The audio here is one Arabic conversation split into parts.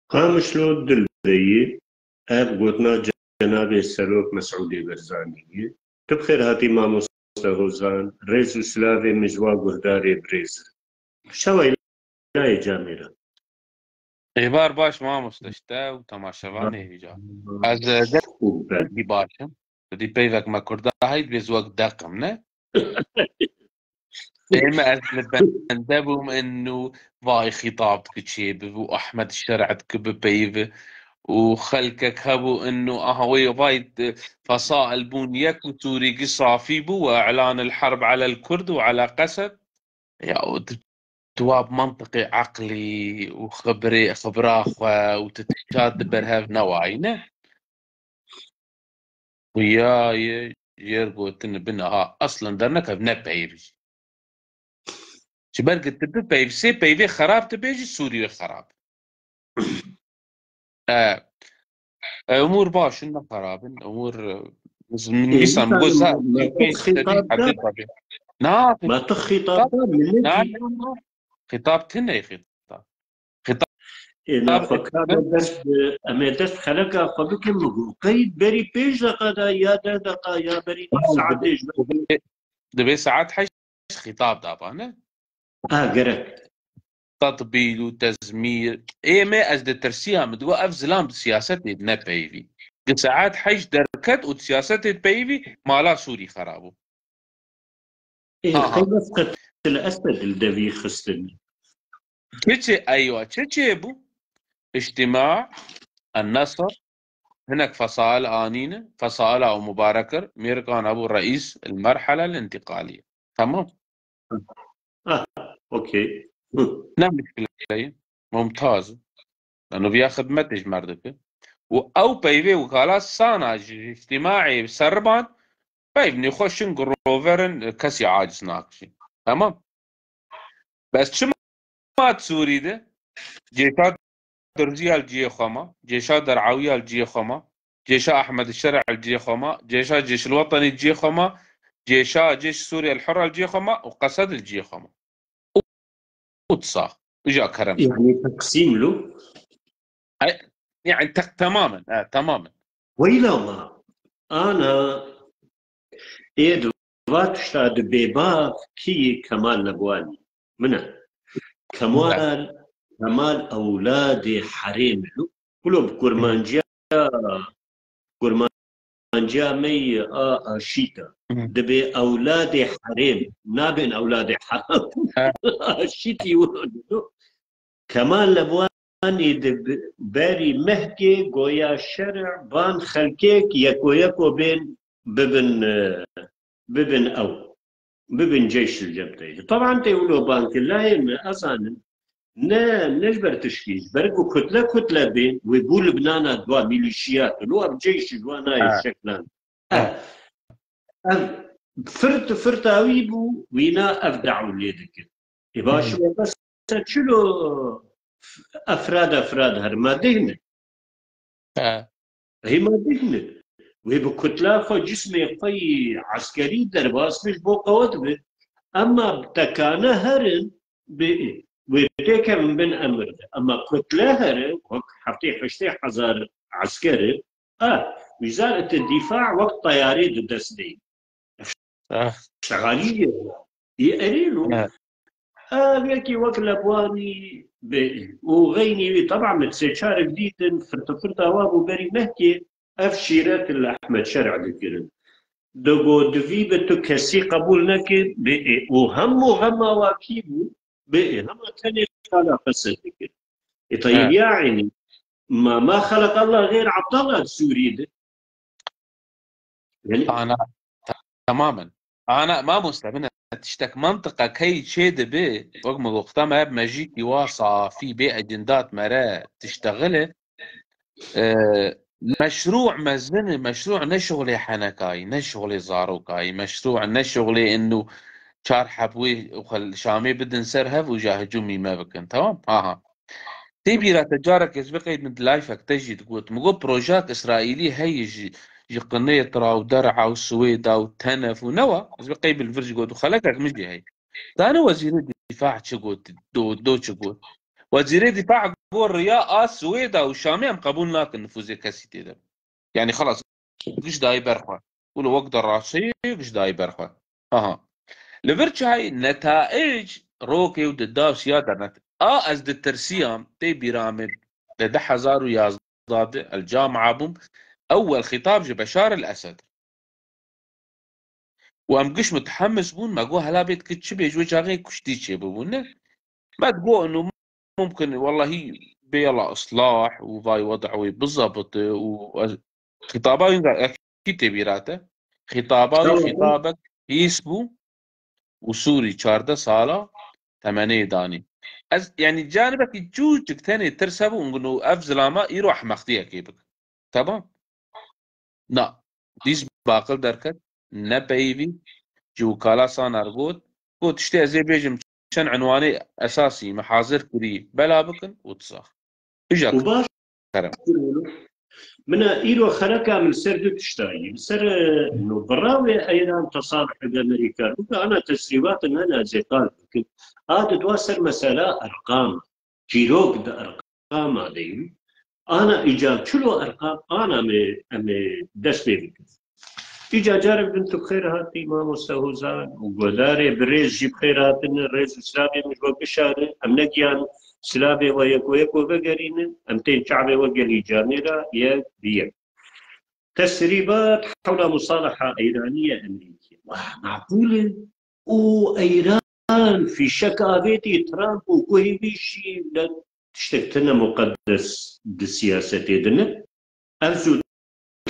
قامشلو دلبي اب قوتنا جناب سروك مسعودي برزاني تبخير هاتي ماموستا هوزان ريز سلافي مجوا قرداري بريز شوي لا جاميرا إخبار باش ما مستشتا وتماشواني هجا از دي باشم دي بيفك ما كردا هيد بيزوق دقم نه إما از نبندبهم إنه واي خطابتك تشيب وأحمد الشرعتك ببيفه وخلكك هبو إنه أهوي وايد فصائل بونيك وتوري قصافي بو وإعلان الحرب على الكرد وعلى قسد يا جواب منطقي عقلي وخبري خبراخ وتتشاد برهاف نواينه وياي يرقو بنها اصلا درنك بنبيج شبرق تبي سي بيفي خراب تبيجي سوريا خراب امور باش انه خراب امور من قصه مغزى ما تخطاب خطاب تني خطاب إذا فكر بس أمدت خلقها قبل مقول قيد بري بيج دقا يا دقا يا بري ساعتين دبي ساعات حش خطاب دابانه قرأت تطبيل وتزمير اي ما ازد ترسيها مدو افزلام سياستي بنا بيفي ساعات حش دركت وسياستي بيفي مالا سوري خرابو بس قتل الاسد الدبي خستني تشي ايوه تشي بو اجتماع النصر هناك فصائل آنينة فصائل أو مباركر ميركان أبو الرئيس المرحلة الانتقالية تمام أوكي نعم مشكلة ممتاز لأنه بياخذ متج مردك أو بيبي وخلاص صانا اجتماعي سربان بيبني خوشن جروفرن كسي عاجز ناقشي تمام بس شو ما تسوري ده جيشات درزية الجي خما جيشات درعوية الجي خما جيشا أحمد الشرع الجي خما جيشا الجيش الوطني الجي خما جيشا جيش سوريا الحرة الجي خما وقصد الجي خما وتصاخ وجاء كرم يعني تقسيم له يعني تماما تماما ويلا الله أنا إيد واتشتاد بيباف كي كمال نبواني منه كمال أولادي حريم له كلهم كرمانجا مي شيتا دبي أولادي حريم نابن أولادي حرام شيتي يقولوا كمال نبواني باري مهكي قويا شرع بان خلكيك يكو بين ببن جيش الجبتي طبعا تقولوا بانك الله اصلا نجبر تشكيل برقوا كتله بين ويقول لبنان دوا ميليشيات لو بجيش دوانا الشكلان فرت اويبو وينا افدعوا ليدك يباش بس شنو افراد هر ما دهن هي ما دهن وهي بكتلة خو جسمي قوي عسكري درباس مش بو قوات به اما بتكانا هرن ويتيك من بين امر اما كتلة هرن حطي حشتي حزار عسكري وزارة الدفاع وقت طياري ضد الدسدين شغالية يقريلو يكي وكل أبواني وغيني طبعا متسيشار جديد فرطة وابو بري مهكي أفشيرات الأحمد شرع ذكرن دقو دفيبة كسي قبول نكي وهم غما واكيبو هم تاني خلق السذكر. طيب يعني ما خلق الله غير عبد الله السوري ده. يعني أنا تماما أنا ما مستمنة تشتك منطقة كي تشيد به رغم وقتها ما بمجيكي واصع في بيئة أجندات مراه تشتغله مشروع مزنة مشروع نشغلي حنكاي نشغلي زاروكاي مشروع نشغلي إنه شار حبوي وخل شامي بدن سرهف وجاهجومي ما بكن تمام تبي لا تجارك يسبقي من لايفك تجي تقول مقول بروجات إسرائيلي هي قنيطرة ودرعا والسويد وتنف ونوى يسبقي بالفرج قول وخلقك مجي هي ثاني وزير الدفاع شقول دو شقول وزير الدفاع قول رياء السويد والشامي ام قبول لك النفوذ كاسيتي ده يعني خلاص قش داي برخوا قولوا وقت الراسي قش داي برخوا لفرش هاي نتائج روكي ودداو سيادة از الترسيام تي بيرامد لدى حزارو يازداد الجامعة بوم أول خطاب جي بشار الأسد وأم قش متحمس بون ما قو هلا بيت كتشبه وجه غير كشتيتشي بون ما تقول إنه ممكن والله هي بيلا إصلاح وفاي وضعوي بالضبط وخطابات أكيد تبيراته خطابك يسبو وسوري شارده صالة 8 داني يعني جانبك يجوجك ثاني ترسبوا انه افزلاما يروح مختيه كيبك تمام لا ديس باقل دركت نبيبي جو كالا سان ارغوت قلت اشتي زي بيجم شن عنواني اساسي محاضر كري بلا بكن وتصاخ اجاك وباش كرم من ايرو خلقها من سر تشتاي سر انه براوي ايضا تصالح الامريكان انا تسريبات ان انا زي قال هذا توصل مساله ارقام جيروك ده ارقام هذه انا اجاب شلو ارقام انا دس بيك إجا جارب بنت بخير هاتي ما مستهوزان وقداري بريز جيب خير هاتن الريز سلابي مش بقشاري أم نجيان سلابي ويكو بقرين أم تين شعبي وقلي جانيرا يك بيك تسريبات حول مصالحة إيرانية أمريكية معقولة وإيران في شك أبيتي ترامب وكوي بيشي تشتكتنا مقدس بالسياسة دنا أنزو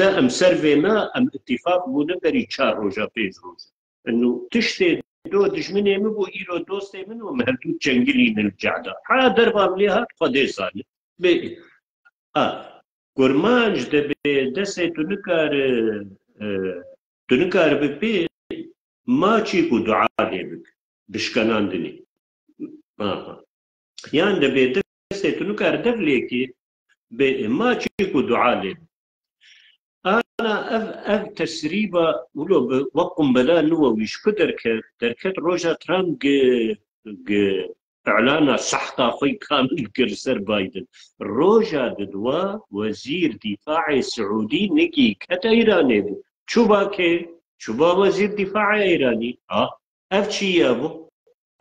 ام سرفي ما ام اتفاق بو نبري چار روجا بيز روجا انه تشتي دو دجمني مبو ايرو دوستي منو مهدو جنجلين الجعدة ها دربا مليها قدي صالي بي قرمانج دبي دسي تنكار ببي ما تشيكو دعاء لبك بشكنان دني يعني دبي دسي تنكار دفليكي ما تشيكو دعاء لبك أنا تسريبة ولو وقم بلا نوويش كدركت روجا ترامب إعلان صحتا خوي كامل كرسر بايدن روجا ددوا وزير دفاع سعودي نكي كتا إيراني شوبا وزير دفاع إيراني أفتشي يابو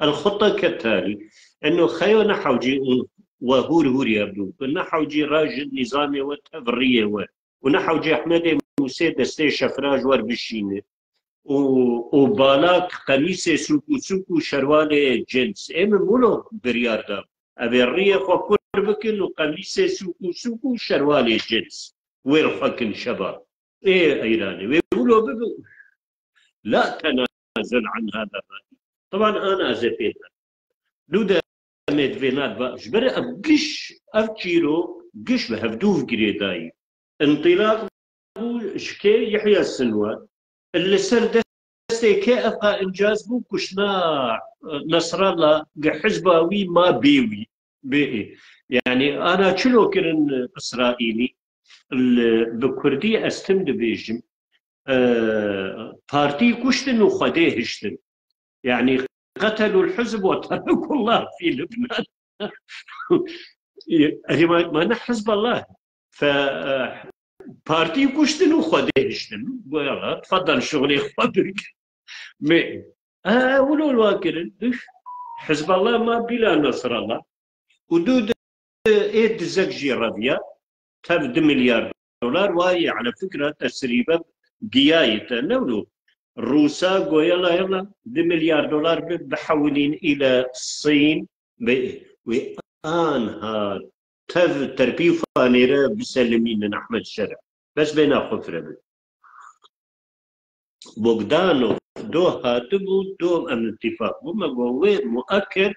الخطة كالتالي إنه خيو نحوجي وهور يبدو نحوجي راجل نظامي وتفرية ونحوجي أحمد موسى دستي شفراج وربشينه وبالاك قميص سوكو شروال جنس مولو بريار دام أبرية خو بكن وقميص سوكو شروال جنس وير فكن شباب إيراني ويقولوا بقول لا تنازل عن هذا الرأي طبعا أنا أزفيت لودا ميدفينات بقى قش أفكيرو قش بهفدوف قريداي انطلاق شكي يحيى السنوات اللي سر دستي كي أبقى إنجاز بو كشنا نصر الله حزباوي ما بيوي بي يعني أنا شلو كرن إسرائيلي بكردي أستمد بيجم بارتي كشتن وخديه هشتن يعني قتلوا الحزب وتركوا الله في لبنان ما حزب الله ف بارتي كشتن وخديه هشتن تفضل شغلي خبرك ولو الواكر حزب الله ما بلا نصر الله ودود ايد زكجي رضيا تبد مليار دولار واي على فكرة تسريبا قياية نولو روسا قو يلا يلا دي مليار دولار بحولين إلى الصين وآنها تربيو فانيرا بسلمين أحمد الشرع بس بينا خفرة بوغدانوف دو هاتبو دو أم اتفاق وما قوي مؤكد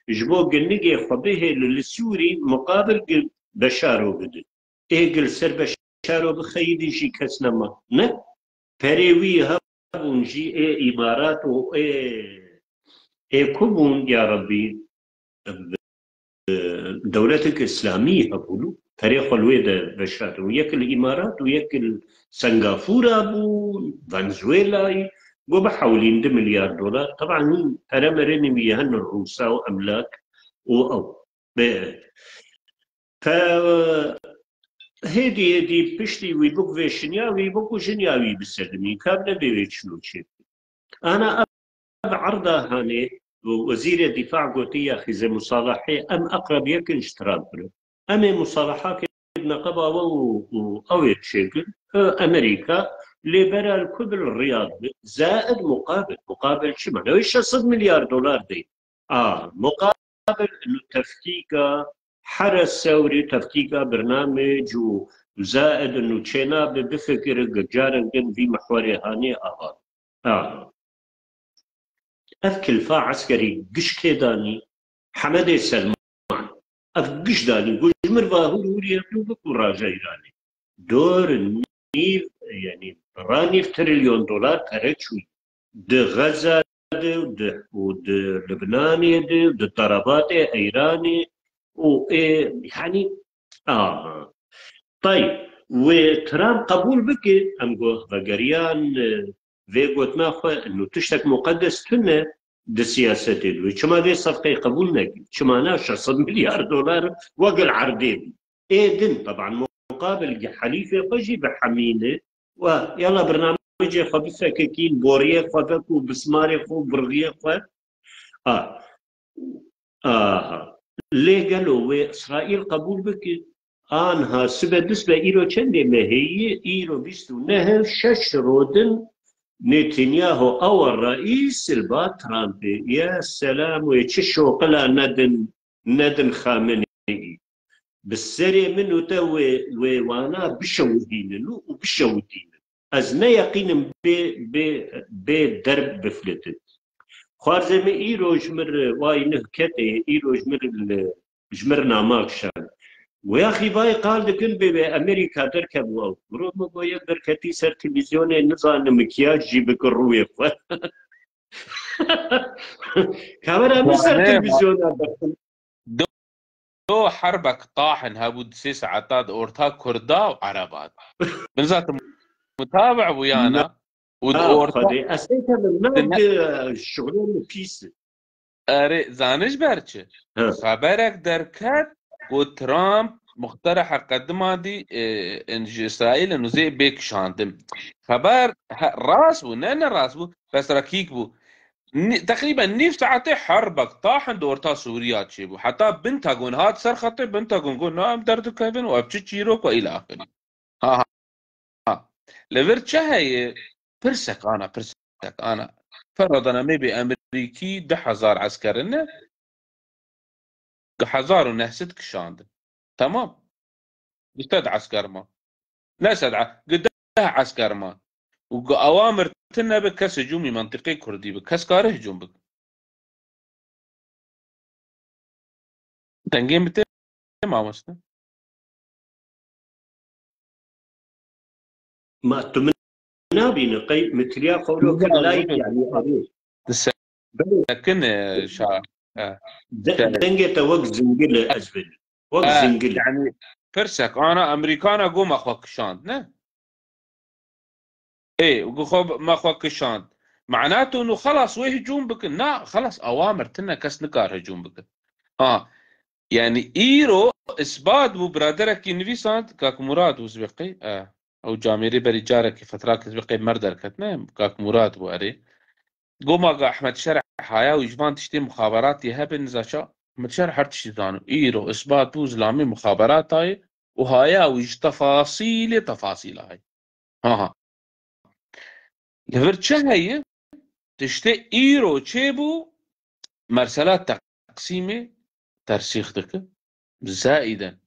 جبو قلنقي خبيه للسوري مقابل بشارو بدي ايقل سر بشارو بخيدي شي كسنما نه فريوي هبون جي اي امارات و اي كوبون يا ربي دولتك اسلامية هبولو فريق الويدا بشار وياك الامارات وياك سنغافورة ابو فنزويلا وبحولين دي مليار دولار طبعا هم فرامرين وياهن الروسا واملاك او ف هدي بشتي ويبوك في شنياوي بوكو شنياوي بالسلمي كاب نبي شنو شيء انا عرضه هاني وزير الدفاع قلت يا اخي زي مصالحه ام اقرب يمكن اشتراك ام مصالحه نقبه او شكل امريكا لبرا الكبل الرياض زائد مقابل شو معناه ايش 6 مليار دولار دي مقابل انه تفكيكه حرس ثوري تفكيكه برنامج وزائد انه تشينا بفكر جارن في محوري هاني اف فا عسكري قش كيداني حمد سلمان اف قش داني قش مرفا هوري يبدو بكو راجع ايراني دور النيل يعني راني في تريليون دولار تركشوي دي غزة ود لبناني ود ضربات ايراني و يعني طيب وترامب قبول بك ام جو فقريان في قوت ماخو انه تشتك مقدس تنه دي سياسة دي شما دي صفقة قبول ناكي شما ناش 6 مليار دولار وقل عردين دين طبعا مقابل حليفة فجي بحمينة ويلا برنامج خبيثة كيكين بوريه خبكو بسماري خو برغيه خو ليه قالوا وإسرائيل قبول بك آنها سبب إيرو چنده مهي إيرو بيستو نهر شش رودن نتنياهو أو الرئيس البا ترامب يا سلام ويتششو قلا ندن خامنئي بالسري منو تو وانا بشودين وبشودين أزنا يقين بدرب بفلتت خوارزمي إيرو جمر واي نهكتي إيرو جمر ناماكشان ويا أخي باي قال لكن بأمريكا تركب واو روما بويا بركتي سر تلفزيون نظام مكياج جيبك الروية كاميرا مصر تلفزيون دو حربك طاحن هابود سيس عطاد أورتا كردا وعربات بنزات متابع ويانا ودورتا أسيتا من الشغلين بيس أري زانش برچه خبرك دركت وترامب مقترح قدمه دي ان اسرائيل انه زي بيك شاندم خبر راس ونن راس بو بس ركيك بو تقريبا نيف ساعتي حربك طاحن دورتا سوريا تشيبو حتى بنتاغون هات سر خطي بنتاغون قول نعم درد كيفن وابتشي تشيروك والى اخره ها لفرت هي برسك انا فرضنا ميبي امريكي 10,000 عسكري 1000 ونهست كشاند تمام استدعى عسكر ما لا استدعى قدها عسكر ما واوامر تنا بكس هجومي منطقي كردي بكس كاره هجوم بك تنجيم بتي ما مسنا ما تمنى بنقي متريا قولوا لا يعني لكن شا دنجة وقت زنجل أزبل وقت زنجل يعني فرسك انا امريكان اقوم اخوك شاند نه ايه وخوب ما اخوك شاند معناته انه خلاص وين هجوم بك لا خلاص اوامر تنا كس نكار هجوم بك يعني ايرو اثبات بو برادرك نفيسانت كاك مراد وزبقي او جاميري بري جارك فتراك زبقي مردر كتنا كاك مراد بو اري قوما احمد شرح هايا ويجبان تشتي مخابراتي هبن زاشا احمد شرح هرتشتي دانو ايرو اثبات وزلامي مخابرات هاي وهايا ويج تفاصيل هاي ها لفرتشا هي تشتي ايرو تشيبو مرسلات تقسيمه ترسيخ دك زائدا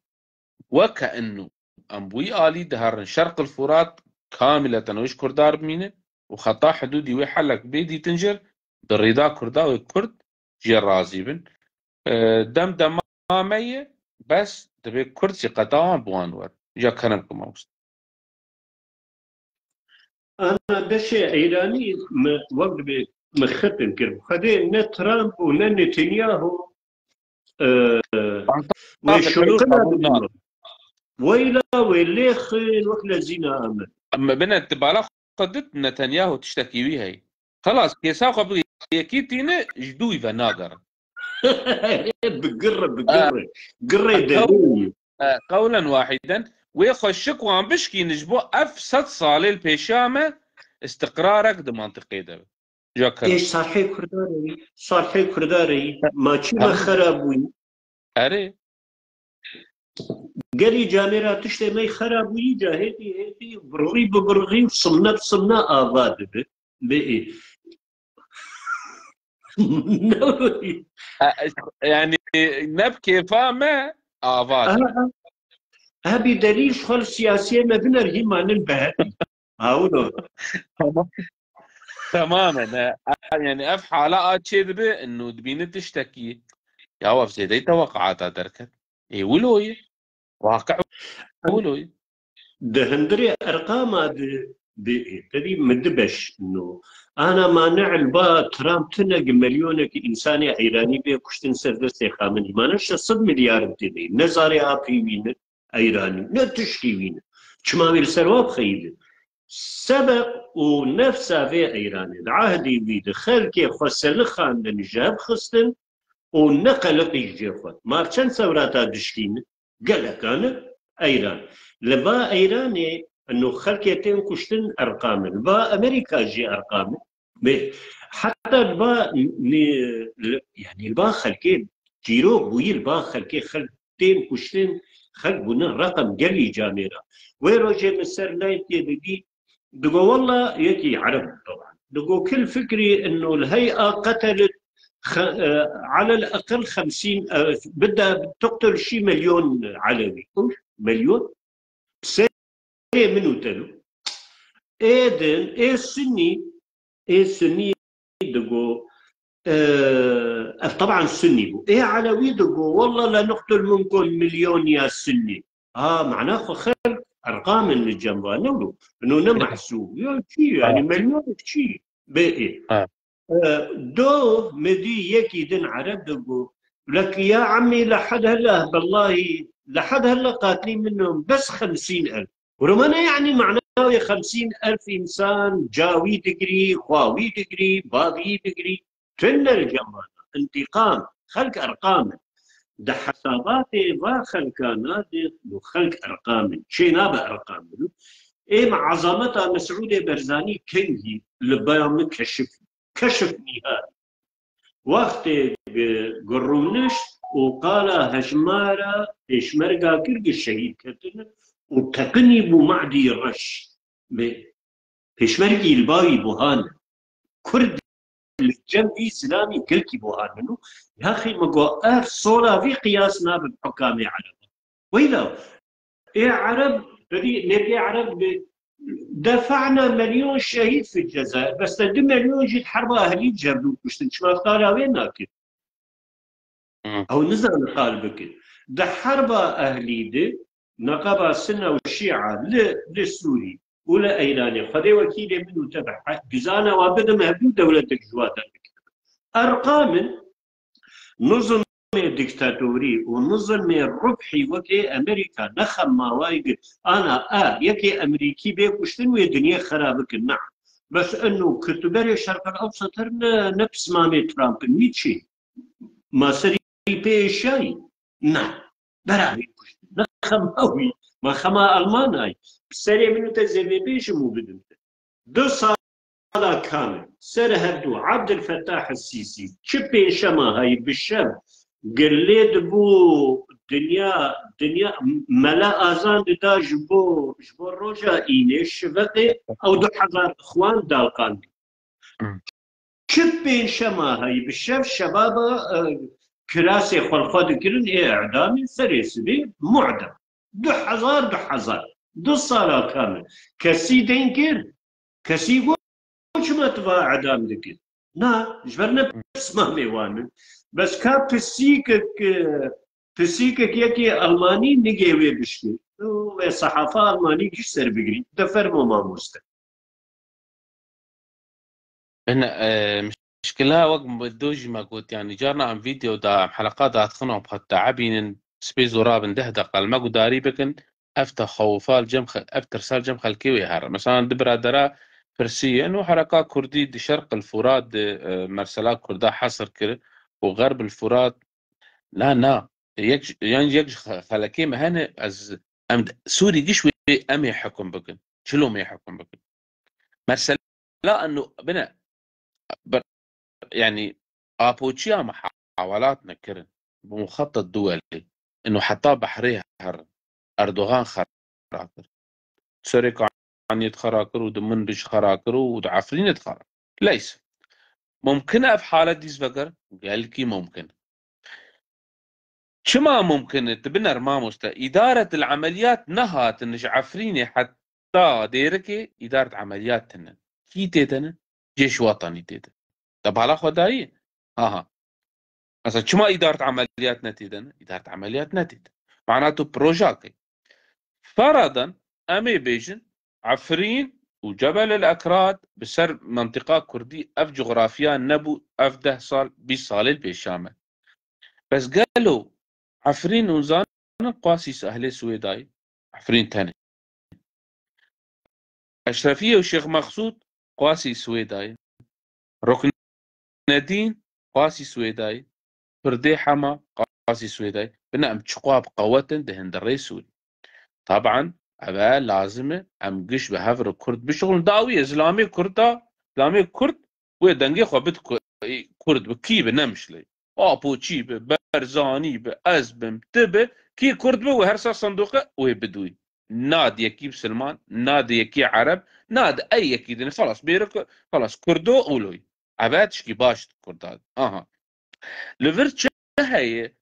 وكأنه أمبوي آلي دهرن شرق الفرات كاملة ويش كردار بمينه وخطا حدودي ويحلك بيدي تنجر بالرضا كرداوي كرد جي رازي بن دم دمامية بس تبي كرسي قطاوان بوانور جا كرمكم أوست أنا بشي إيراني وقت مختم كرم خدي نه ترامب ونه نتنياهو وشنقنا قبولنا ويلا ويليخ وكلا زينا أمن أما بنا تبالا قدت نتنياهو تشتكي ويهي خلاص كيساقو بغي يكيتينا جدوي فناقر بقرة دليل قولا واحدا ويخشك وعم بشكي نجبو افسد صالي البيشامه استقرارك دو منطقي ده جاكر ايش صالحي كرداري ما خرابوي اري قالي جاميرا تشتي ما خرابوي هيدي برغي بصمنا آباد بإيه يعني نبكي فما آفات هبي دليل شغل سياسية ما بنرهي ما ننبهدي هاولو تماما يعني اف حالات كذبه انه تبين تشتكي يا وف زيدي توقعات دركت اي ولوي واقع ولوي دهندري ارقام تدي مدبش انه انا مانع البا ترامب تنق مليونك انساني ايراني بي كشتن سردستي خامني ما نش 100 مليار تدي نزاري ابي وين ايراني نتشكي وين شمامي السرواب خيل سبق ونفسها في ايراني العهدي بيد خلكي خسل خان الجاب خستن ونقلت الجيفات ما كان سوراتا دشكين قالك انا ايران لبا ايراني انه خلكيتين كشتن ارقام لبا امريكا جي ارقام حتى لبا يعني لبا خلكي جيرو بوي لبا خلكي خلتين كشتن خلق بنا رقم قلي جاميرا ويرو جي مسر لايتي دقي دقو والله يكي عرب طبعا دقو كل فكري انه الهيئه قتلت على الأقل 50 بدها تقتل شي مليون علوي مليون سنة منو تلو إيدن إيه سني دقو طبعا سني بو إيه علوي دقو والله لا نقتل منكم مليون يا سني معناه خلق أرقام الجنبا نولو إنه نمحسوب يا شي يعني مليون شي بإيه دو مدي يكي دن عرب دقو لك يا عمي لحد هلا بالله لحد هلا قاتلين منهم بس 50,000 ورمانا يعني معناه 50,000 إنسان جاوي دقري خواوي دقري باغي دقري تن الجمال انتقام خلق أرقام ده حساباتي با خلقانات وخلق أرقام شي نابا أرقام إيه مع عظمتها مسعود برزاني كنجي لبيان كشف نهائي وقت قرونش وقال هجمارة إشمرقا كرق الشهيد كتن وتقني بو معدي الرش إشمرقي الباوي بوهان كرد الجنبي إسلامي كلكي بوهان يا أخي مقوى صورة في قياسنا بالحكام عرب وإذا إيه عرب نبي عرب دفعنا مليون شهيد في الجزائر بس 2 مليون جيت حرب اهلي جردوا كشتن شما قال وين ناكل او نزل قال بك ده حرب اهلي دي نقابه السنه والشيعه للسوري ولا ايراني خدي وكيل منه تبع جزانا وابدا مهدود دولتك جواتا ارقام نظم ديكتاتوري ونظم ربحي وكي امريكا نخم ما وايد انا يكي امريكي بيكوشتن والدنيا خرابك نعم بس انه كتبري الشرق الاوسط نفس مامي ترامب نيتشي ما سري بيشاي نعم برامي نخم اوي ما خما الماناي سري منو تزيبي بيش مو بدمت 2 سالا كامل سر هردو عبد الفتاح السيسي شبين شما هاي بالشب قليد بو دنيا ملا آزان دا جبو روجا إينيش شفقي أو دو حزار إخوان دالقان شبين شما هاي بالشب شبابا كراسي خلخود كرن إعدامي سريسبي معدم دو حزار دو سالا كامل كسي دينكر كسي شما تبا اعدام دكر نا جبرنا اسمه ميوان بس كا بسيكك يكي الماني نجيوي بشكل وصحافة الماني كش سر بقري تفرمو ما مست هنا مشكلة وقت بدوج ما قلت يعني جارنا عن فيديو دا حلقات دا تخنهم حتى عبين سبيز ورابن ده دقل ما قد داري بكن افتح خوفال افتر سال جم خلكيوي هر مثلا دبرا درا فرسية انه حركات كردي دي شرق الفرات دي مرسلات كردا حصر كده وغرب الفرات لا يعني يجي خلكي مهنة از سوري جيش ام يحكم بكن شلو ما يحكم بكن مرسلا انه بنا يعني ابوتشيا محاولات نكرن بمخطط دولي انه حتى بحريها هر اردوغان خراكر سوريكا عن يتخراكر ودمن بش خراكر ودعفرين يتخراكر ليس ممكنة في حالة ديز بقر قال كي ممكن شما ممكن تبنر ما مستا إدارة العمليات نهات إنش عفريني حتى ديركي إدارة عمليات تنن كي تيتن جيش وطني تيتن طب هلا خداي ها مثلا شما إدارة عمليات نتيدن إدارة عمليات نتيد معناته بروجاكي فرضا أمي بيجن عفرين وجبل الأكراد بسر منطقة كردي أف جغرافيا نبو أف 10 سال 20 سال البيشامة بس قالوا عفرين ونزان قاسيس أهل سويداي عفرين تاني أشرفية وشيخ مقصود قاسي سويداي ركن الدين قاسي سويداي فردي حما قاسي سويداي بنا تشقوا بقوة دهن الرئيسول طبعا أبا لازمة أم قش بهفر كرد بشغل داوي إسلامي كردا إسلامي كرد ويدنجي خبت كرد بكي بنمش لي بوشي برزاني بأزبم تبه كي كرد به وهرسا صندوقه ويبدوي ناد يكي بسلمان ناد يكي عرب ناد أي يكي خلاص بيرك خلاص كردو أولوي عباد شكي باش كرداد لفرت هي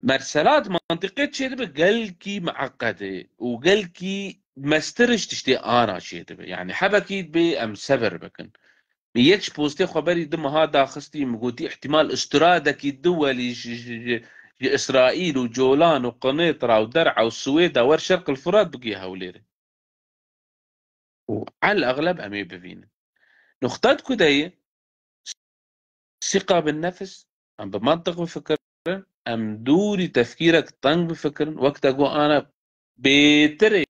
مرسلات منطقة شيء قلكي معقدة وقلكي مسترش تشتي أنا شيء يعني حبكي بي أم سبر بكن بيكش بوستي خبري دم هذا خستي مقولتي احتمال استرادك الدولي إسرائيل وجولان وقنيطرة ودرعا والسويدة والشرق الفرات بقي هوليري وعلى الأغلب أمي بفينا نختات كدية ثقة بالنفس أم بمنطق بفكر أم دوري تفكيرك طنق بفكر وقت أقول أنا بيتري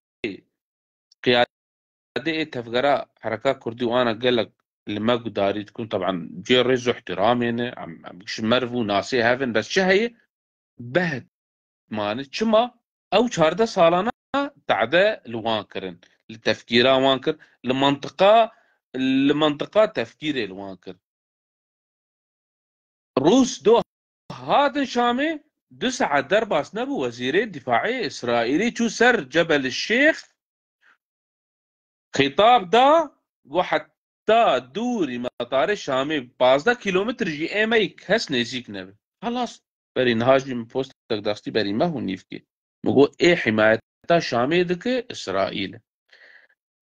قيادة تفكرة حركات كردي وأنا قال لك اللي ما قداري تكون طبعا جي رزو احترامي يعني عم بكش مرفو ناسي هافن بس شهي بهت ماني شما أو شارده سالانة تعدى الوانكرن التفكيرا وانكر المنطقة تفكيري الوانكر روس دو هذا شامي دسعة درباس نبو وزيري دفاعي إسرائيلي شو سر جبل الشيخ خطاب دا وحتى دوري مطار الشامي 15 كيلومتر جي ايميك هس نزيك نبي خلاص بري نهاجي من بوستك داستي بري ما هو نيفكي مقول ايه حماية شامي دك إسرائيل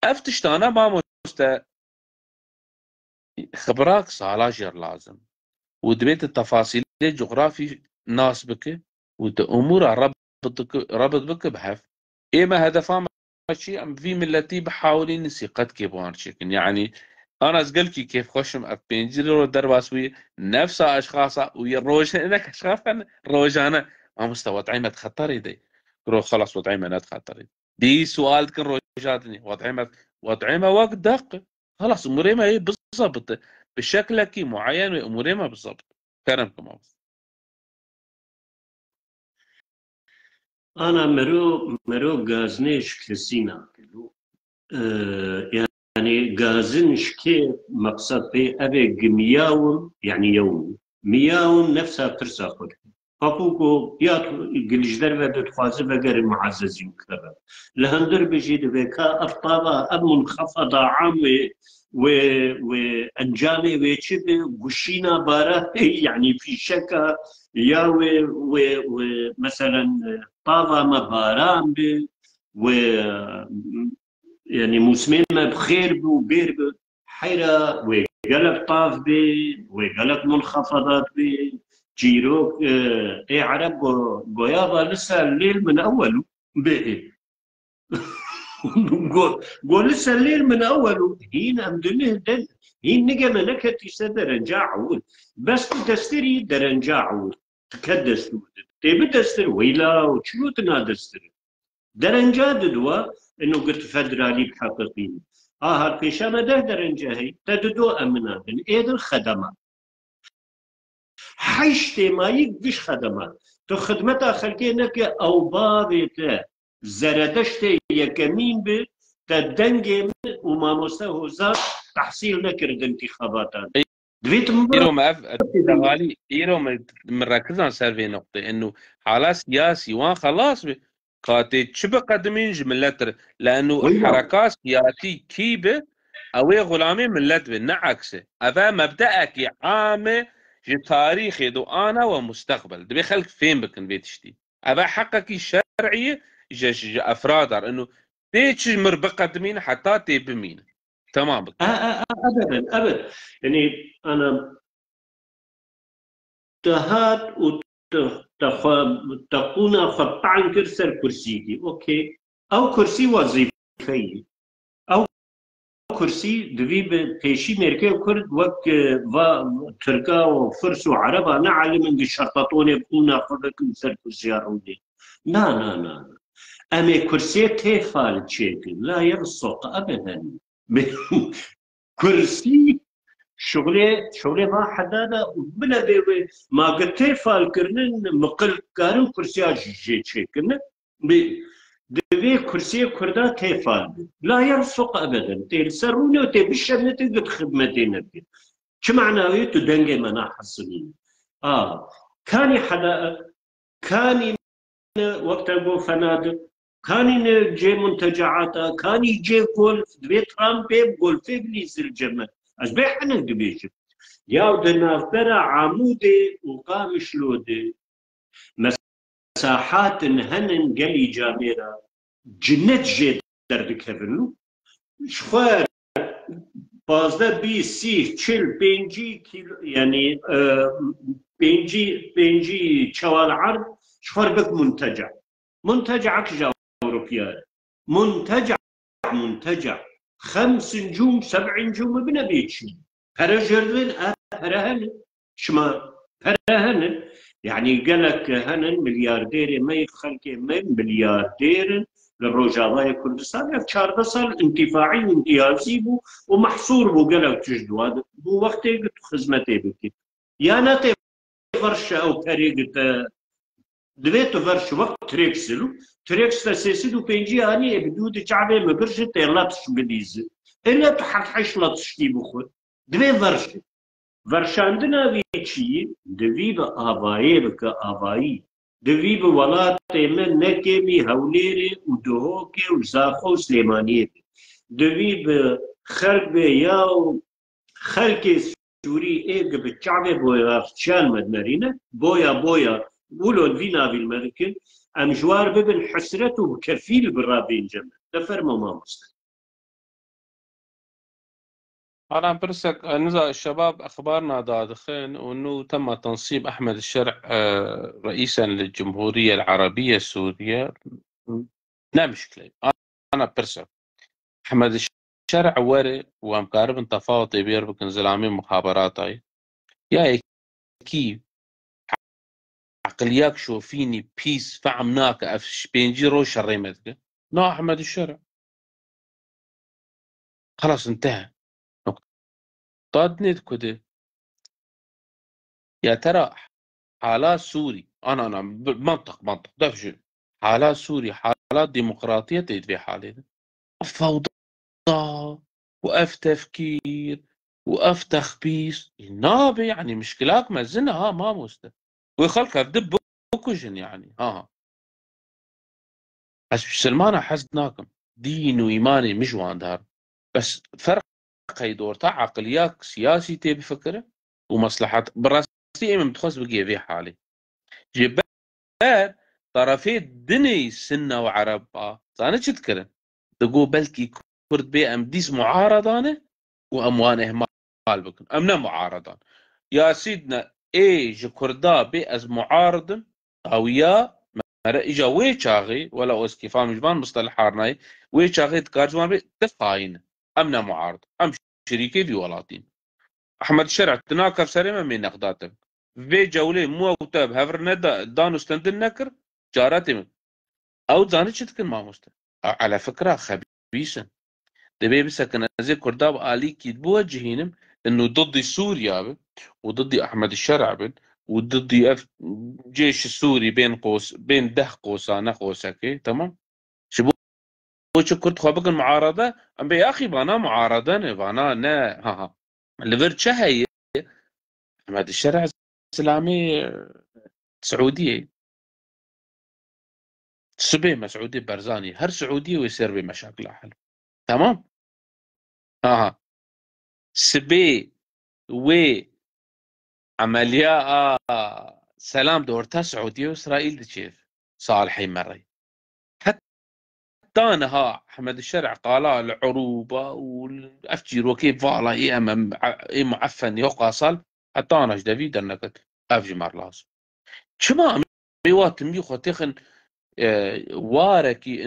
افتشتانا ما مست خبراك صالاجر لازم ودبيت التفاصيل الجغرافي ناس بك ود امور ربط بك بحث اما هدفها شيء ام في ملتي بحاولين نسيقت كيبوان شكل يعني انا اسقلكي كيف خشم ابينجر درباسوي نفس اشخاص ويروج انك اشخاص روجانا ما مستوى طعيمه خطر يدي رو خلاص وضعيمه لا تخطر دي سؤال كن روجاتني وضعيمه وقت دق خلاص اموري ما هي بالضبط بشكل كي معين اموري ما بالضبط كرمكم أبو. أنا مرو غازنيش كسينا كلو يعني غازن شكي مقصد في أبي مياون يعني يوم مياون نفسها ترسى خود حقوقو يا الجدر بدت خوازه بغير المعززين كذا لهندر بجيد بكا أفطابا أب منخفضة عام و وأنجامي ويشب وشينا بارا يعني في شكا يا ومثلا طابا ما باران و يعني موسمين ما بخير بو بير حيرة وقلق طاف بي وقلق منخفضات بي جيروك اي عرب قيابة لسه الليل من أوله بي قول لسه الليل من أوله هين أمدنه دل هين نجم نكت يسدر عود بس تستري درنجاعود تكدس تبي تستر ويلا وشلو تنادستر درنجا ددوا انه قلت فدرالي بحقيقين هالبيشامة ده درنجا هي تددو امنا ايد الخدمات حيشتي ما يقدش خدمات تو خدمتها خلقينك او بابيتا زردشتي يكمين ب تدنجي وما مستوى زاد تحصيل نكرد انتخاباتات دويت ايرو ما غالي ايرو مركز على سيرفي نقطة انه حالات سياسي وان خلاص قاتي شبه قدمين جملتر لانه حركات سياسي كيبه او غلامي ملت بالنعكسه هذا مبدأك عامه في تاريخي دو انا ومستقبل دبي خلق فين بكن بيتشتي هذا حقك الشرعيه افراد انه تيتش مر بقدمين حتى تيبمين تمام ابدا ابدا يعني انا تهات تقونا خطعا كرسر كرسيتي اوكي او كرسي وظيفي او كرسي دوی به پیشی مرکه کرد وقت و ترکا و فرس و عربا نعلم ان شرطتون بقونا خودكم سر كرسي رودي لا اما كرسي تيفال تشيكل لا يرصق ابدا كرسي شغله ما حدادا بلا بي ما قلت فال كرنن مقل كارن كرسي جي تشيكل دبي كرسي كردا تيفال لا يرفق ابدا تيسروني وتبشرني تقد خدمتين بي شو معناه تدنجي منا حسنين كاني حدا كاني وقت ابو فنادق كاني جي منتجعاتا كاني جي جولف دبي ترامبي جولف ابليس الجمل اشبه حنا دبيش يا ودنا عمودي وقام شلودي مساحات هنن قلي جاميرة جنت جي دردكرنو شخوار بازده بي سي چل بينجي كيلو يعني بينجي چوال عرض شخوار بك منتجعك جا أوروبيا منتجع 5 نجوم 7 نجوم بنا بيتشي هرجرن هرهن شما هرهن يعني قالك هنن ملياردير ما يخلك ما ملياردير للروجاواي كردستان يعني 14 سال انتفاعي وامتيازي بو ومحصور بو قالك تجدو هذا بو وقت خدمتي بك يا ناتي فرشة او طريقة دويت فرش وقت تريكس تسيسد وبينجي اني بدود شعبي مبرش تيلاتش بديز الا تحش لاتش تي بخود دوي فرشاندنا بيتشي دوي بآبائي بك آبائي دوی به ولات من نکمی هوليري ودهوكي وزاخو سليمانية دوی به خلق به یاو خلق سوري ايق بالشعب بويا شان مدنرينة بويا ولو فينا بالملكة امجوار ببن حسرته كفيل بالرابين جمع تفرموا ما مستقبل أنا برسك نزع الشباب أخبارنا دادخين وأنه تم تنصيب أحمد الشرع رئيسا للجمهورية العربية السورية. لا مشكلة. أنا برسك أحمد الشرع وري ومقارب تفاوضي بيربك انزلامي مخابراتي يا كيف عقلياك شوفيني بيس فعمناك أفش بينجي روش الريمتك نو أحمد الشرع خلاص انتهى. طادني كده يا ترى حالات سوري انا منطق دفش حالات سوري حالات ديمقراطيه تدفي حالي فوضى وأف تفكير وأف تخبيص نابي يعني مشكلاك مزنة ها ما مسته ويخلك بدب بكوجن يعني ها بس سلمان حسناكم دين وإيماني مش واندار بس فرق دور تاع عقليات سياسي تبي فكره ومصلحة براسي من تخص بقي في حالي جبال طرفي الدنيا سنة وعرب أنا تذكر تقول بلكي كرد بي أم ديس معارضانة وأموان إهمال بكن أمنا معارضان يا سيدنا إيج كردا بي أز معارض أو يا إجا ويشاغي ولا أسكي فاهم جبان مصطلح هارناي ويشاغي تكارجوان بي تفاين أمنا معارض أم شريكي في ولاتين أحمد الشرع تناكر سريما من نقداتك في جولة مو وتاب هفرنا دانو استندن نكر جاراتي او زاني تكن ما مست على فكره خبيثه دبي بسكن زي كرداب آلي كيد بوجهينم انه ضد سوريا وضد احمد الشرع وضد جيش السوري بين قوس بين ده قوسانه قوسكي تمام شبو كرد خوابك المعارضه ام يا اخي بانا معارضه بانا نا ها اللي هي احمد الشرع اسلامي سعوديه سبي مسعودي برزاني هر سعودي ويصير بمشاكل حل تمام ها سبي و عملية سلام دورتا سعودية وإسرائيل دشيف صالحي مري حتى أنا ها أحمد الشرع قال العروبة والأفجير وكيف فالا إيه معفن يقاصل حتى أنا دافيد أنك أفجي مر لازم شما ميوات ميخو تخن واركي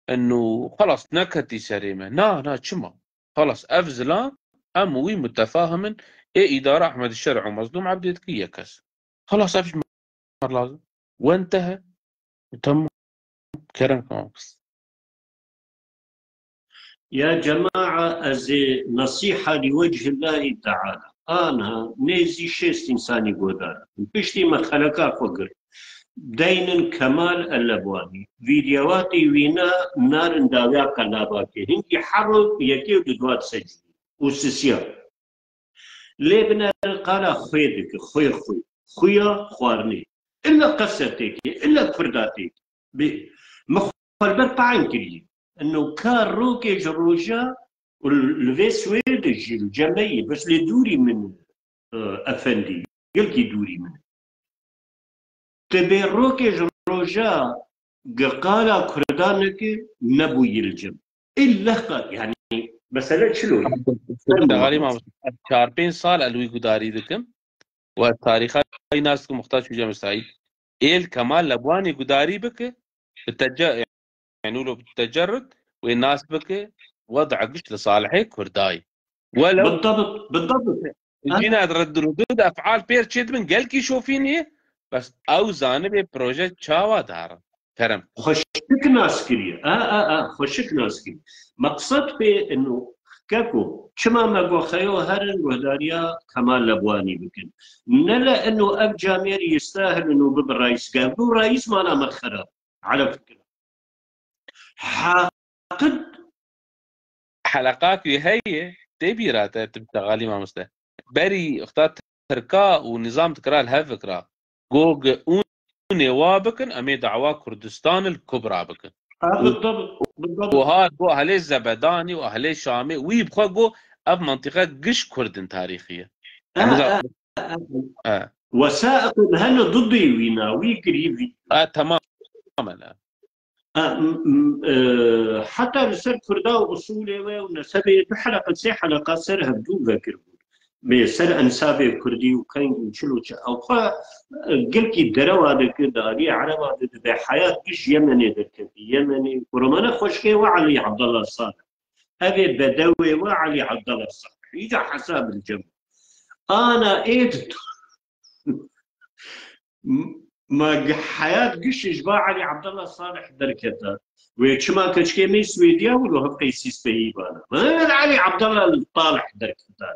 انه خلاص نكتي سريمه نا شما خلاص افزلا اموي متفاهم ايه اداره احمد الشرع ومظلوم عبد يكس خلاص افش مر لازم وانتهى وتم كرمكم بس يا جماعة أزي نصيحة لوجه الله تعالى أنا نيزي شيست إنساني قدر بشتي ما خلقا فقر دين كمال اللبواني فيديوهاتي وينا نار انداويا قلاباتي هنكي حرب يكي ودوات سجن وسسيا ليبنا قال خويدك خوي خويا خوارني إلا قصتك إلا فرداتك مخبر بعين كلي انه كان روكي جروجا والفي سويد الجمعيه بس اللي دوري من افندي قلت دوري من تبي روكي جروجا قال كردانك نبو يلجم الا يعني مثلا شلون؟ غالي ما 40 سال الوي قداري ذكم والتاريخ هاي ناس محتاج في جامعة سعيد إيل كمال لبواني قداري بك يعني لو بالتجرد والناس بك وضع قش لصالحي كرداي ولو بالضبط جينا ردود افعال بير تشيدمن قال كي شوفيني بس او زانب بروجكت شاوا دار كرم خشك ناس كريه خشك ناس كريه مقصد في انه كاكو شما ما قو خيو هرن وهداريا كمال لبواني بكن نلا انه اب جامير يستاهل انه بب الرئيس قال بو رئيس ما انا مدخله على فكره حاقد حلقات هي تبي راتا تبتغالي ما مسته بري اختار تركا ونظام تكرار لها فكره جوج اوني وابكن امي دعوا كردستان الكبرى بكن بالضبط وهذا هو اهل الزبداني واهل الشامي ويبقى جو اب منطقه قش كردن تاريخيه وسائق هن ضدي ويناوي قريبي تماما حتى رسالة كردا وأصوله ونسبه بحلقة سي حلقات سرها بدون ذكر بسر أنسابه كردي وكان شلو أو قلت الدروا هذا كذا لي عرب هذا حياة إيش يمني ذكر يمني ورمانا خوشكي وعلي عبد الله الصالح هذا بدوي وعلي عبد الله الصالح يجي حساب الجمع أنا إيد ما حياة قش إجباع علي عبد الله الصالح دركتها ويتشما كشكي مي سويديا ولو هبقي سيس بهيبانا ما علي عبد الله الطالح دركتها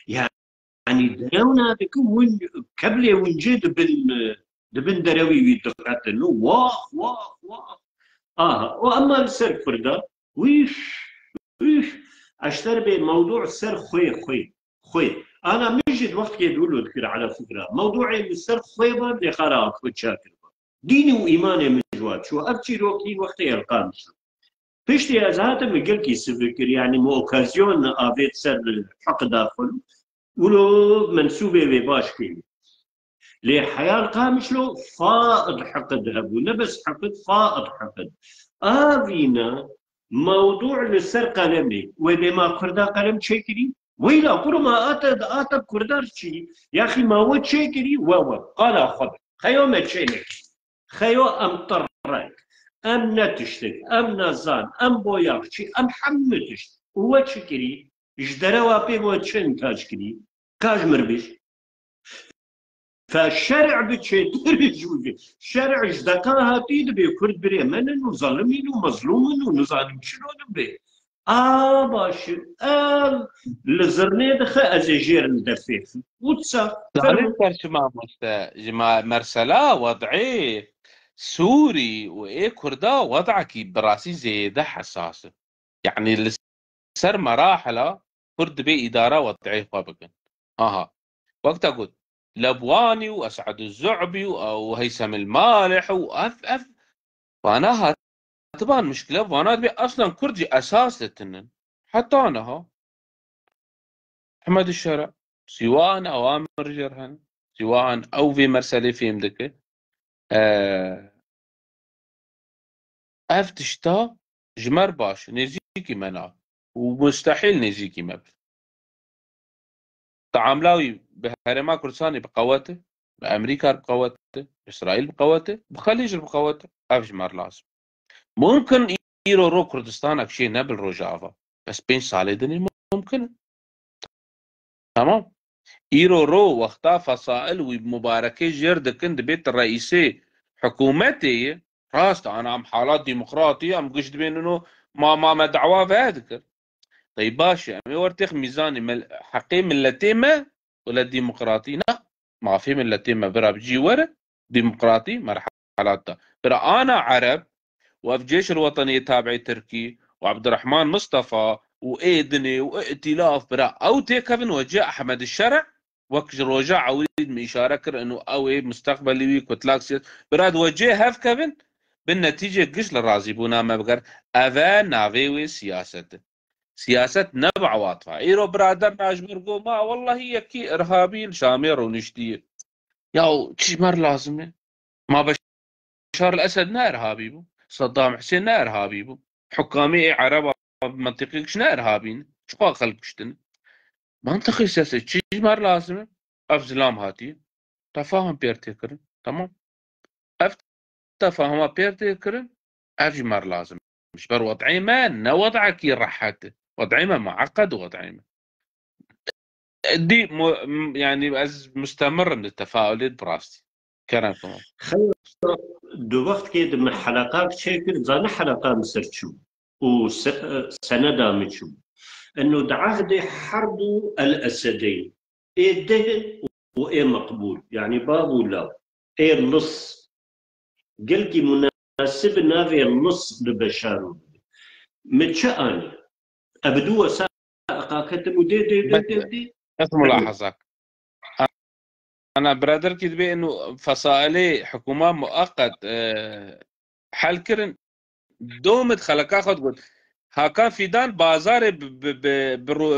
يعني درونا بكم وين قبل ونجي دبن دروي ويدقات انه واخ واخ واخ واما السر فردا ويش اشتر بموضوع سر خوي انا مجد وقت يقولوا ذكر على فكره موضوع السر خوي بدي قرات وتشاكر ديني وايماني من جوات شو ابكي روكي وقت يلقان پشتی از هاتم میگل کی سفکر یعنی مو اوکازیون آبید سر حق داخل ولو منسوبه به باش کی لی حیال قامش لو فائض حقد هبو نبس حقد فائض حقد آوینا موضوع لسر قلمي وبما كردا قلم تشكري ويلا كل ما اتى كردار شي يا اخي ما هو تشكري قال خذ خيو ما تشينك خيو امطرك ام نتشتك ام نزان ام بوياقشي ام حمتش هو تشكري جدرا وابي هو تشن كاشكري كاج مربش فالشرع بتشتري شرع جدكا هاتي دبي كرد بري من وظالمين ومظلومين ونظالم شلون بي باش لزرني دخل ازيجير ندفيف وتسا ذلك شما جما مرسلا وضعي سوري وايه كردا وضعك براسي زيادة حساسة يعني سر مراحل كرد بي إدارة وضعي خابقا وقت أقول لبواني وأسعد الزعبي وهيثم المالح وأف فأنا تبان مشكلة فأنا بي أصلا كردي أساسا حتى أنا أحمد الشرع سواء أوامر جرهن سواء أو في مرسلة في مدك أفتشتا جمر باش نزيكي منع ومستحيل نزيكي مبل تعاملاوي بهرما كردستاني بقوته بأمريكا بقوته بإسرائيل بقوته بخليج بقوته أفجمر لازم ممكن يرو رو كردستان شيء نبل روجافا بس بين صالدني ممكن تمام يرو رو وقتا فصائل ومباركة جرد كند بيت الرئيسي حكومتي راست انا ام حالات ديمقراطية ام قشد بين انه ما دعوة بهذكر طيب باشا امي ورتخ ميزاني حقي ملتيمة ولا ديمقراطي لا ما في ملتيمة برا بجي ورا ديمقراطي مرحلاتها برا انا عرب والجيش الوطني تابعي تركي وعبد الرحمن مصطفى وايدني وائتلاف برا او تيكفن وجاء احمد الشرع وقت رجع عويد من اشاره كر انه او مستقبلي ويك وتلاكسيس براد وجه هاف كفن بالنتيجه قش للرازي بونا ما بقر افا نافيوي سياسه نبع واطفه ايرو برادر ناجبرقو ما والله هي كي ارهابيين شامير ونشتير ياو تشمر لازمه ما بشار الاسد نا ارهابي بو صدام حسين نا ارهابي بو حكامي عرب منطقي شنا ارهابيين شقا خلقشتن منطقي سياسي تشمر لازمه افزلام هاتي تفاهم بيرتكرن تمام تفاهم بيرتكرن افجمر لازم مش بر وضعي ما نوضعك يرحته وضعي ما معقد وضعي ما دي يعني مستمر من التفاؤلات براستي كلامكم دو وقت كده من حلقات شكل زان حلقة مسرتشو وسنة متشو انه دعهد حرب الاسدين ايه دهن وايه مقبول يعني باب ولا ايه اللص قلتي مناسب نافي اللص لبشار متشأني ابدو وسائق كتبوا دي بس ملاحظات انا برادر كتبي انه فصائلي حكومه مؤقت حل كرن دومت خلقا خد قلت ها كان في دان بازار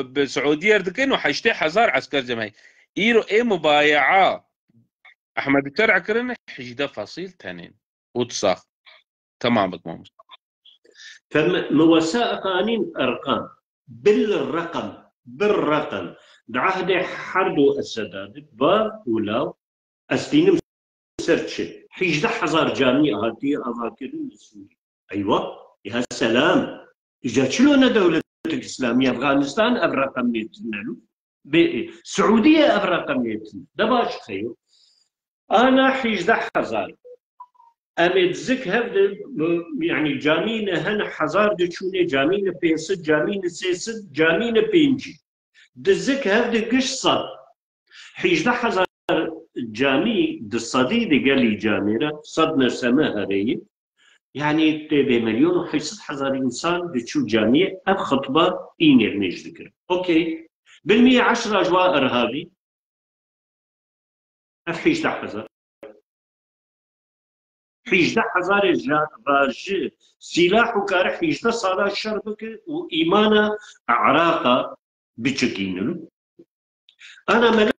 بالسعوديه دكين وحشتي حزار عسكر جماهير ايرو اي مبايعه احمد الشرع كرن حجده فصيل تانين وتصاخ تمام بكم فموسائق قوانين ارقام بالرقم بعهد حرب السداد با ولا استينم سيرتشي حجده حزار جامعه هاتي اذاكرين السوري ايوه يا سلام اجا شلون دوله الاسلاميه افغانستان الرقم يتنلو السعوديه الرقم يتنلو دباش خير انا حجده حزار امد زك هفد يعني جامين هن حزار دشوني جامين بينسد جامين سيسد جامين بينجي دزك هفد قش صد حجده حزار جامي دصديد قال لي جاميره صدنا سماها ري يعني تبي مليون وحيصد حزار إنسان بتشو جامعة أب خطبة إيني بنيج ذكر أوكي بالمية 10 أجواء إرهابي أفحيش ده حزار حيش ده حزار راج سلاح وكار حيش ده صار الشربك وإيمانا عراقة بتشكينه أنا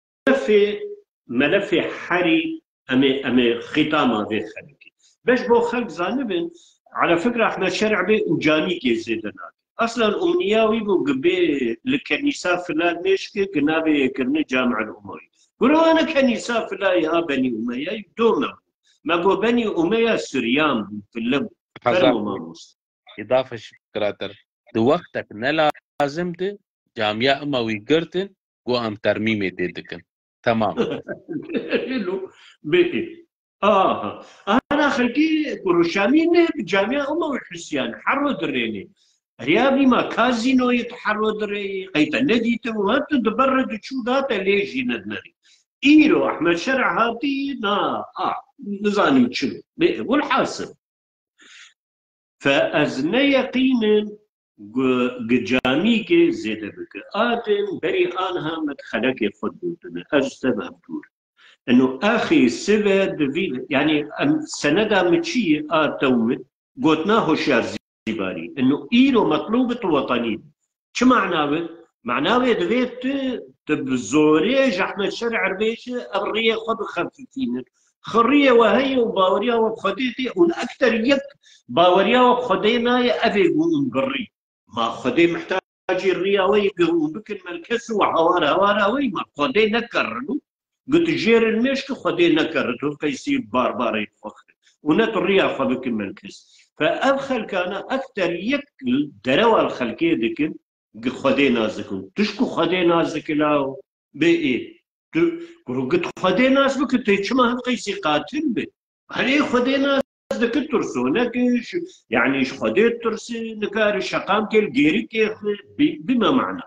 ملف حري أمي ختامة في خلقي باش بو خلق زانبن على فكرة احنا شرع بي وجاني كي زيدنا أصلا أمنياوي بو قبي الكنيسة فلان مشكي قنابي كرني جامع الأموي قولوا أنا كنيسة فلان يا بني أمية دوما ما قو بني أمية سريان في اللب حزار فرمو ماموس إضافة شكراتر دو وقتك نلازمت جامعة أموي قرتن قو أم ترميمي تيدكن تمام حلو بيتي انا خلقي كروشامي جامعه امه الحسيان حرو دريني ريابي ما كازينو يتحرو دري قيت نديت وهات تبرد شو ذات ليش ندري ايرو احمد شرع هاتي نا نظام تشلو والحاصل فازنا يقينا جامي كي زيد بك آتن بري آنها مدخلك خدوتنا أجتبه بتور انه اخي سبا دفيد يعني سندا متشي تومت قوتناه شار زيباري انه ايرو مطلوبة وطني شو معناه؟ معناه دفيت تبزوري احمد شرع ربيش الريه خد خفيفين خريه وهي وباوريا وبخديتي والاكثر يك باوريا وبخدينا ابي قوم بري ما خدي محتاج الريه ويقوم بكل ملكس وحوار هوارا وي ما خدي نكرنو قلت جير المشك خدي نكرته كيصير بارباري فخر ونطريا خبك ملكس فأبخل كان أكثر يك دروا الخلقية ديكن خدي نازكم تشكو خدي نازك لاو بإيه قلت خدي ناز بك تيشما هم قيسي قاتل به هل خدي ناز دك ترسونك يعني خدي ترسي نكار شقام كل جيري كيخ بما معنى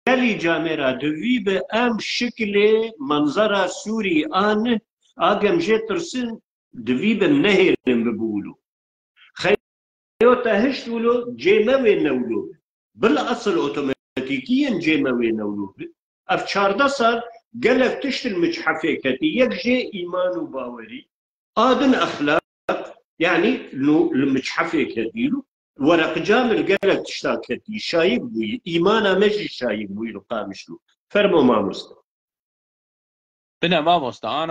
گەلی جامێرا دەوی بە ئەم شکلێ منزەرا سووری ئان ئاگەمژێ ترسن دەوی بە نەهێرن ببوولو خەیۆتە هشت ولو جێمەوێ نەولۆ بڵ ئەسڵ ئۆتۆماتیکیەن جێمەوێ نەولۆ ئەف 14 سال گەلک تشت المجحفێکەتی یەک ژێ ئیمان و باوەری ئادن ئەخلاق يعني المجحفێکەتیلو ورق جامل قالت تشتاكتي شايب بوي إيمانا مجي شايب بوي لقامشلو فرمو ما مست بنا ما مستا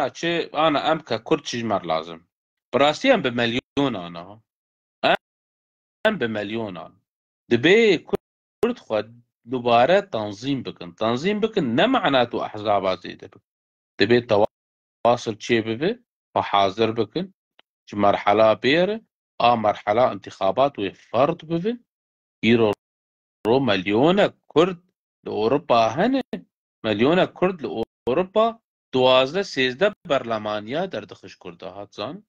أنا أم ككرد شجمر لازم براسي أم بمليون أنا أم بمليون أنا دبي كرد خد دوباره تنظيم بكن نه معناته أحزاب زيادة بكن دبي تواصل شي ببي وحاضر بكن مرحلة بيرة مرحلة انتخابات وفرض ببي يرو مليون كرد لأوروبا هن مليون كرد لأوروبا 12-13 برلمانيا دردخش كرده هات زان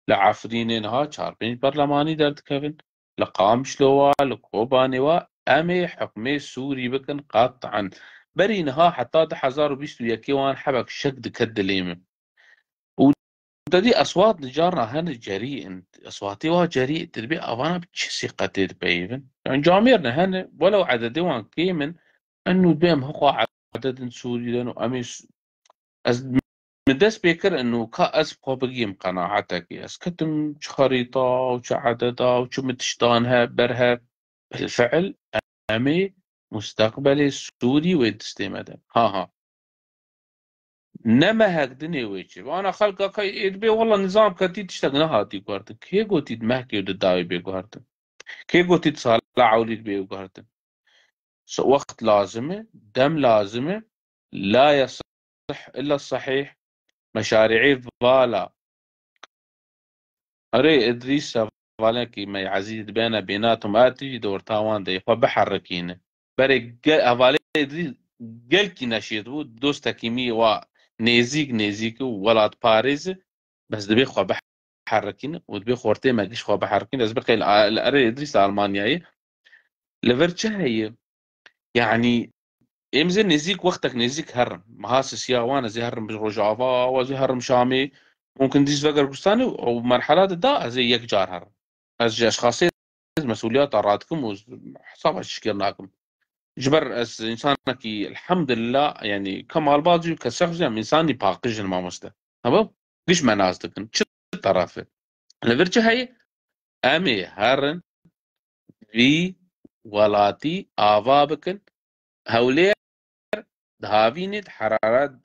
لعفرين انها 4-5 برلماني درد كفن لقام شلوا لكوبانوا امي حكمي سوري بكن قاطعا برينها حتى 1021 وان حبك شد كدليم ودي اصوات نجارنا هن جريء اصواتي وا جريء تربي افانا بتشسي قتيد بيفن يعني جاميرنا هن ولو عدد وان كيمن انه بهم هقوا عدد سوري لانه امي مدس بيكر انه كأس بقيم قناعتك اسكتم خريطة وش عددها وشو متشتانها برها بالفعل امي مستقبلي السوري ويدستيمدا ها نما هك دنيا ويجي وانا خلقا كي يدبي والله نظام كتي تشتغل هاتي قارتك كي قوتي دمحكي ودداوي بي قارتك كي قوتي تصالع عوليد بي قارتك وقت لازمه دم لازمه لا يصح الا الصحيح مشاريعي فالا اري ادريس فالا كي ما عزيز بيناتهم اتي دور تاوان دي فبحركينه بري افالي ادريس قال كي نشيط دوستا كيمي و نيزيك ولاد باريس بس دبي خو بحركين ودبي خورتي ما جيش خو بحركين بس بقي الاري ادريس الالمانياي لفرتشا هي يعني يمزن نزيك وقتك نزيك هرم مهاسس يا وانا زي هرم رجافا وزي هرم شامي ممكن ديز فقر كرستاني ومرحلات دا زي يك جار هر از اشخاصية مسؤوليات أرادكم وحساب اشكرناكم جبر از انسانك الحمد لله يعني كمال باجي كشخص يعني انساني باقيج ما مسته تمام ليش منازدكن شو طرفه لفرجه هي امي هرن في ولاتي آوابكن هولي دهافينت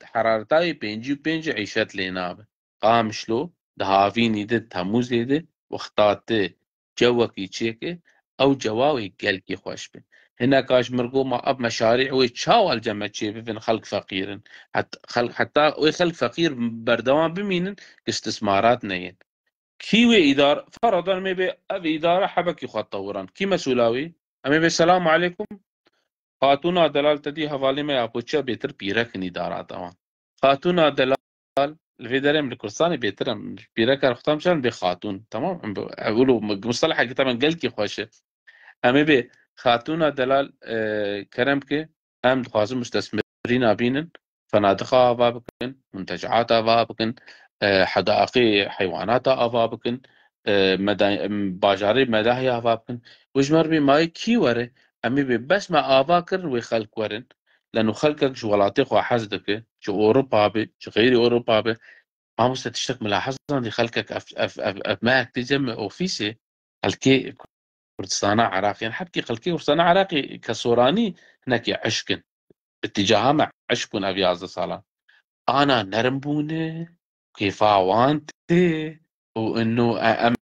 حرارتاي بينجي عيشت لينابه قامشلو دهافيني دد تموز ليده وختات جوكي تشيكي او جواوي قلكي خوش بي هنا كاش مرقو ما اب مشاريع ويتشاو الجمع تشيبي بين خلق فقير حتى ويخلق فقير بردوان بمينن استثمارات نين كيوي إدارة فرضا ميبي أبي إدارة حبكي خط طوران كي مسؤولاوي أمي السلام عليكم خاتونا دلال تدي حوالی میں اپوچا بهتر پیرک ندارات آن خاتونا دلال الفيدرم الكرساني بهترم پیرک رختم شان به خاتون تمام اقولوا مصطلح حقي طبعا قال كي خوشه اما به خاتونا دلال كرم كي ام دخازم مستثمرين ابينن فنادق افابكن منتجعات افابكن حدائق حيوانات افابكن باجاري مداهي افابكن وجمر بي ماي كي وره امي بس ما افاكر ويخلق ورن لانه خلقك شو غلاطيق وحزدك شو اوروبا بي شو غير اوروبا بي ما مستشتك ملاحظه دي خلقك اف ما تجمع اوفيسي الكي كردستان عراقي حبكي خلقي كردستان عراقي كسوراني هناك عشقن اتجاهها مع عشقن ابي عز صالح انا نرمبونه كيف وانت وانه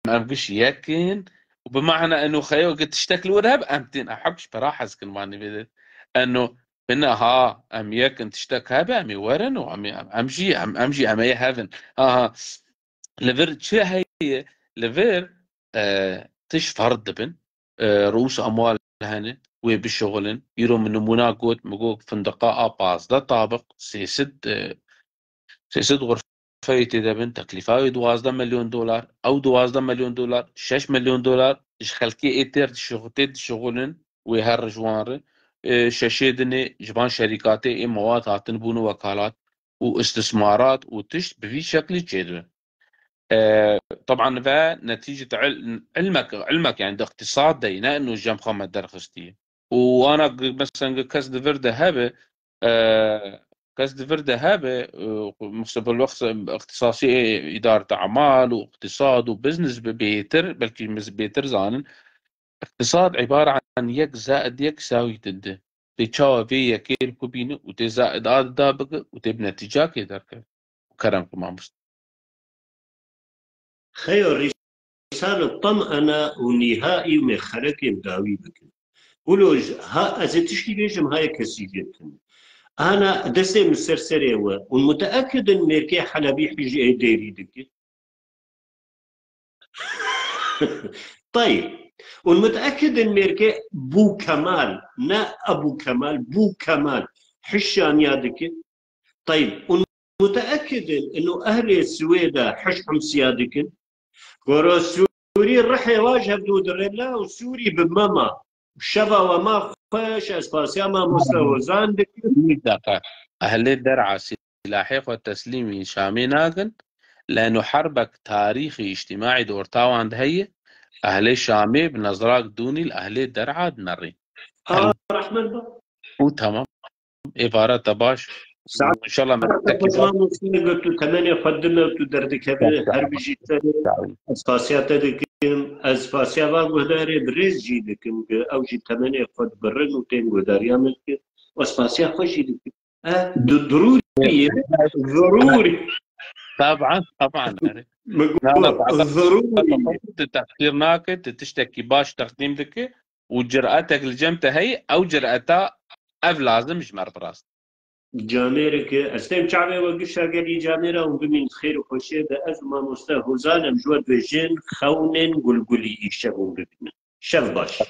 امقش يكن وبمعنى انه خيو قد تشتكل ورهب امتين احبش براحه سكن ماني بدت انه بنا ها ام يكن تشتك هبه امي ورن وامي امشي امي هافن ها لفر شو هي لفر تش فرد بن رؤوس اموال هنا وبالشغلن يرو من مناقود مقوق فندقاء باص ده طابق سيست غرفة إذا بنت تكلفة 12 مليون دولار أو 12 مليون دولار 6 مليون دولار إيش خلكي إتر شغلن ويهر جوانر شاشيدني جبان شركاتي مواد هاتن بونو وكالات واستثمارات وتش بفي شكل جدوى طبعا نتيجة علمك يعني ده اقتصاد دينا انه جام خامة درخستي وانا مثلا كاس دفرده هابه كاس دفرده هابه بالوقت اختصاصي إدارة أعمال واقتصاد وبزنس بيتر بلكي بيتر زانن اقتصاد عبارة عن يك زائد يك ساوي تده تشاو في يكيل كوبينه وتزائد هذا دابق وتبنى نتيجة كده وكرمكم مع خير رسالة طمأنة ونهائي ومخلك مداوي بك ولوج ها أزتشكي بيجم هاي كسيجتن أنا دستي مسرسري والمتأكد إن ميركي حلبي حجي أي ديري دكي طيب والمتأكد إن ميركي بو كمال نا أبو كمال بو كمال حشان يادك طيب والمتأكد إنه أهل السويد حشهم سيادك ورا سوري رح يواجه بدود الرلا وسوري بماما شبا وما خش اسباسيا ما مستوزان دقة أهل الدرع سلاحي والتسليمي شامي ناقن لأنه حربك تاريخي اجتماعي دورتاو عند هي أهل شامي بنظراك دوني الأهل الدرع نري رحمن وتمام عبارة تباش وإن شاء الله مرتكب قلت ثمانية قدمنا وتدردك هربجي اسباسيا تدكم اسباسيا وغداري بريز جيدكم او جي ثمانية قد برن وتين غداريا ملك واسباسيا خوش جيدكم ضروري ضروري طبعا ضروري تقدير ناكد تشتكي باش تقديم ذكي وجرأتك الجمتة هي او جرأتها اف لازم جمر براس جاميرك استم شعبي وقشا قالي جاميرا وبمن خير وخشي ده ازما مستهوزان مجود بجين خونن قلقلي يشبون ببنا شف باش